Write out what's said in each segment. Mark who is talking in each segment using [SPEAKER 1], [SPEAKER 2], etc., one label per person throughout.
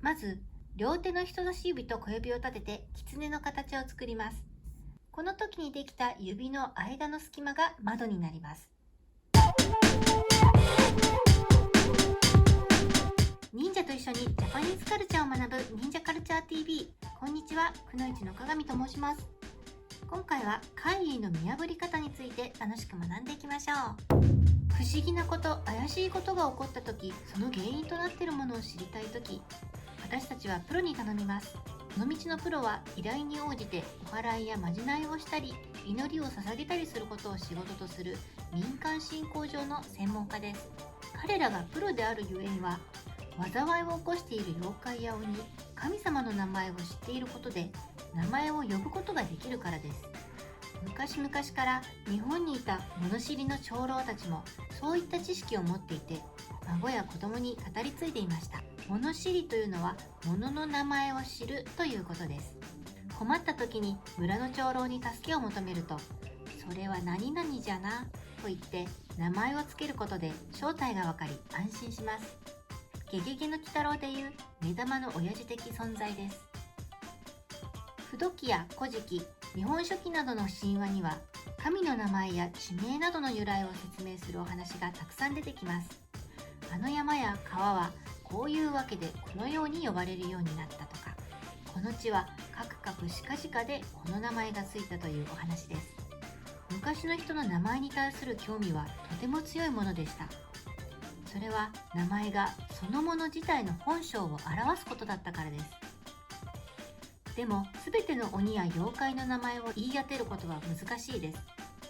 [SPEAKER 1] まず、両手の人差し指と小指を立てて狐の形を作ります。この時にできた指の間の隙間が窓になります。忍者と一緒にジャパニーズカルチャーを学ぶ忍者カルチャー TV。こんにちは、くのいちの鏡と申します。今回は怪異の見破り方について楽しく学んでいきましょう。不思議なこと、怪しいことが起こった時、その原因となっているものを知りたい時、私たちはプロに頼みます。この道のプロは依頼に応じてお祓いやまじないをしたり、祈りを捧げたりすることを仕事とする民間信仰上の専門家です。彼らがプロであるゆえんは、災いを起こしている妖怪や鬼、神様の名前を知っていることで名前を呼ぶことができるからです。昔々から日本にいた物知りの長老たちもそういった知識を持っていて、孫や子供に語り継いでいました。物知りというのは物の名前を知るということです。困った時に村の長老に助けを求めると、それは何々じゃなと言って名前をつけることで正体がわかり安心します。ゲゲゲの鬼太郎でいう目玉の親父的存在です。不土器や古事記、日本書紀などの神話には神の名前や地名などの由来を説明するお話がたくさん出てきます。あの山や川はこういうわけでこのように呼ばれるようになったとか、この地はカクカクシカジカでこの名前がついたというお話です。昔の人の名前に対する興味はとても強いものでした。それは名前がそのもの自体の本性を表すことだったからです。でも全ての鬼や妖怪の名前を言い当てることは難しいです。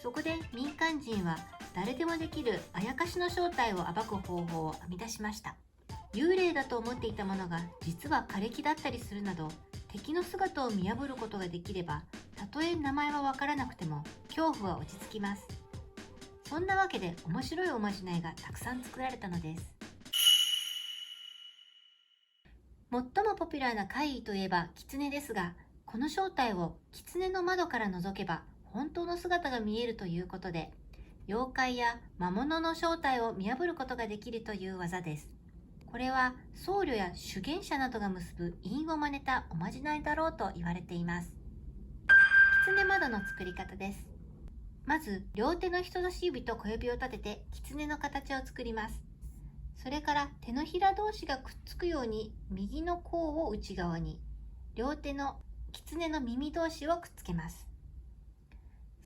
[SPEAKER 1] そこで民間人は誰でもできるあやかしの正体を暴く方法を編み出しました。幽霊だと思っていたものが実は枯れ木だったりするなど、敵の姿を見破ることができれば、たとえ名前はわからなくても恐怖は落ち着きます。そんなわけで面白いおまじないがたくさん作られたのです。最もポピュラーな怪異といえば狐ですが、この正体を狐の窓から覗けば本当の姿が見えるということで、妖怪や魔物の正体を見破ることができるという技です。これは僧侶や修験者などが結ぶ印を真似たおまじないだろうと言われています。狐窓の作り方です。まず両手の人差し指と小指を立てて狐の形を作ります。それから手のひら同士がくっつくように右の甲を内側に、両手の狐の耳同士をくっつけます。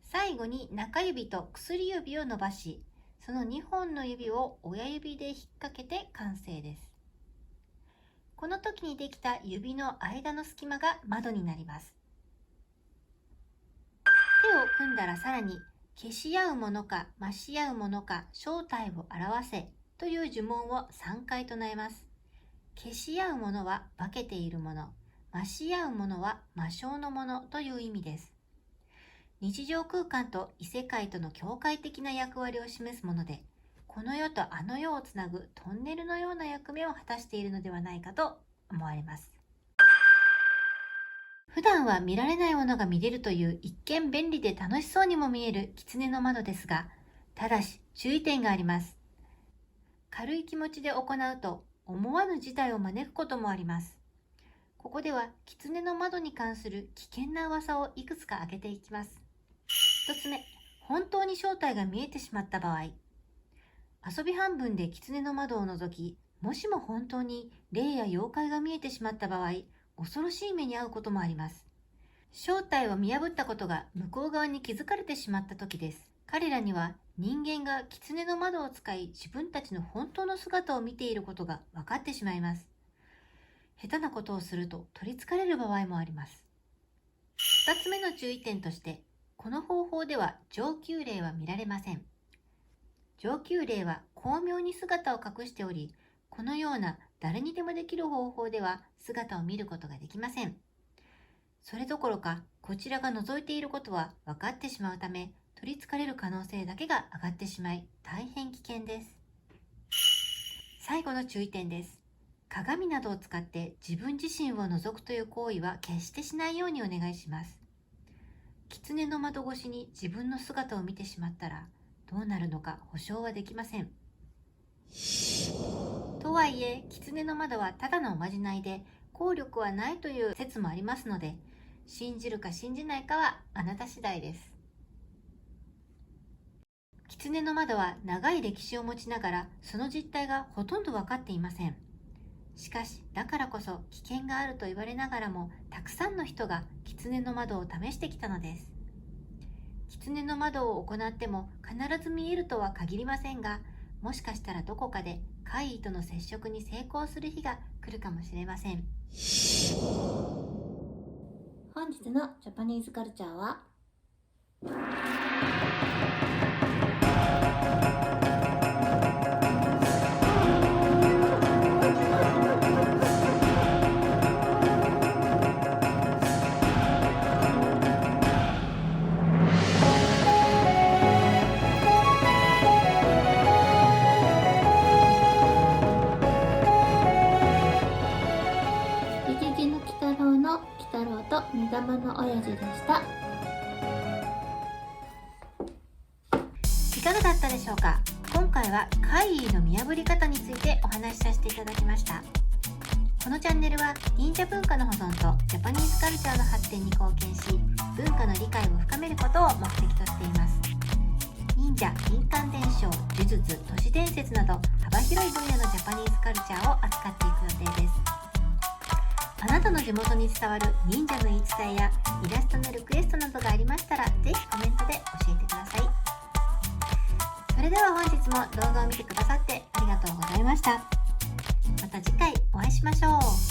[SPEAKER 1] 最後に中指と薬指を伸ばし、その2本の指を親指で引っ掛けて完成です。この時にできた指の間の隙間が窓になります。手を組んだらさらに、消し合うものか増し合うものか正体を表せという呪文を3回唱えます。消し合うものは化けているもの、増し合うものは魔性のものという意味です。日常空間と異世界との境界的な役割を示すもので、この世とあの世をつなぐトンネルのような役目を果たしているのではないかと思われます。普段は見られないものが見れるという一見便利で楽しそうにも見える狐の窓ですが、ただし注意点があります。軽い気持ちで行うと思わぬ事態を招くこともあります。ここでは狐の窓に関する危険な噂をいくつか挙げていきます。1つ目、本当に正体が見えてしまった場合。遊び半分で狐の窓を覗き、もしも本当に霊や妖怪が見えてしまった場合、恐ろしい目に遭うこともあります。正体を見破ったことが向こう側に気づかれてしまった時です。彼らには人間が狐の窓を使い自分たちの本当の姿を見ていることが分かってしまいます。下手なことをすると取りつかれる場合もあります。2つ目の注意点として、この方法では上級霊は見られません。上級霊は巧妙に姿を隠しており、このような誰にでもできる方法では姿を見ることができません。それどころか、こちらが覗いていることは分かってしまうため、取りつかれる可能性だけが上がってしまい、大変危険です。最後の注意点です。鏡などを使って自分自身を覗くという行為は決してしないようにお願いします。狐の窓越しに自分の姿を見てしまったらどうなるのか保証はできません。ととはいえ、狐の窓はただのおまじないで、効力はないという説もありますので、信じるか信じないかはあなた次第です。狐の窓は長い歴史を持ちながら、その実態がほとんど分かっていません。しかし、だからこそ危険があると言われながらも、たくさんの人が狐の窓を試してきたのです。狐の窓を行っても必ず見えるとは限りませんが、もしかしたらどこかで怪異との接触に成功する日が来るかもしれません。
[SPEAKER 2] 本日のジャパニーズカルチャーはゲゲゲの鬼太郎の鬼太郎と目玉の親父でした。
[SPEAKER 1] いかがだったでしょうか。今回は怪異の見破り方についてお話しさせていただきました。このチャンネルは忍者文化の保存とジャパニーズカルチャーの発展に貢献し、文化の理解を深めることを目的としています。忍者、民間伝承、呪術、都市伝説など幅広い分野のジャパニーズカルチャーを扱っていく予定です。あなたの地元に伝わる忍者の言い伝えやイラストのリクエストなどがありましたら、ぜひコメントで教えてください。それでは本日も動画を見てくださってありがとうございました。また次回お会いしましょう。